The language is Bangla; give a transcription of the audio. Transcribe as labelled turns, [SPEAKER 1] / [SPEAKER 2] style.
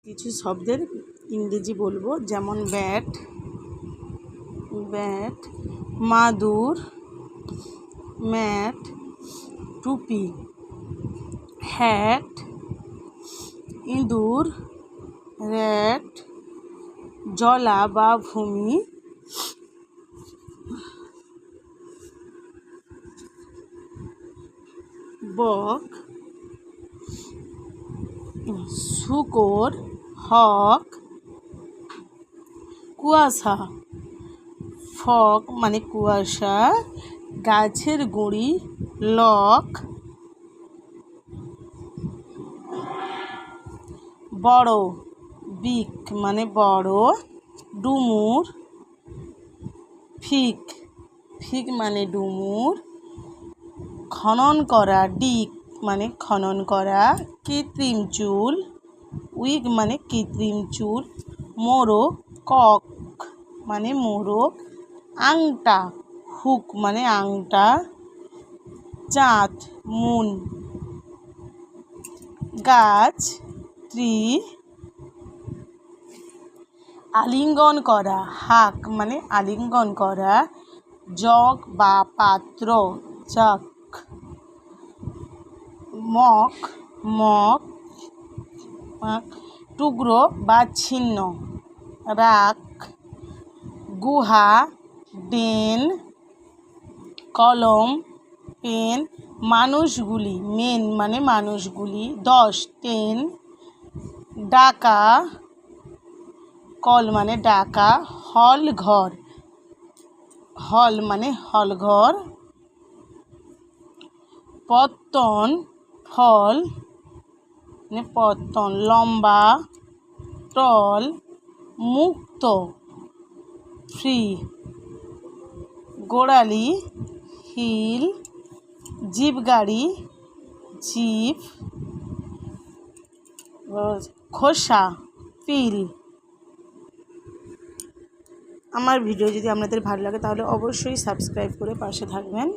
[SPEAKER 1] কিছু শব্দের ইংরেজি বলবো, যেমন ব্যাট, ব্যাট, মাদুর, ম্যাট, টুপি, হ্যাট, ইঁদুর, র্যাট, জলা বা ভূমি, বক, শূকর, হক, কুয়াশা, ফগ মানে কুয়াশা, গাছের গুঁড়ি, লক, বড়, বিক মানে বড়, ডুমুর, ফিক, ফিক মানে ডুমুর, খনন করা, ডিক মানে খনন করা, কৃত্রিম চুল, উইগ মানে কৃত্রিম চুল, মোরগ, কক মানে মোরগ, আংটা, হুক মানে আংটা, চাঁদ, মুন, গাছ, ট্রি, আলিঙ্গন করা, হাক মানে আলিঙ্গন করা, জগ বা পাত্র, জগ, মগ, মগ, টুকরো বা ছিন্ন, রাখ, গুহা, ডেন, কলম, পেন, মানুষগুলি, মেন মানে মানুষগুলি, 10, 10, ডাকা, কল মানে ডাকা, হল ঘর, হল মানে হল ঘর, পত্তন, ফল মানে পত্তন, লম্বা, টল, মুক্ত, ফ্রি, গোড়ালি, হিল, জিপ গাড়ি, জিপ, খোসা, পিল। আমার ভিডিও যদি আপনাদের ভালো লাগে তাহলে অবশ্যই সাবস্ক্রাইব করে পাশে থাকবেন।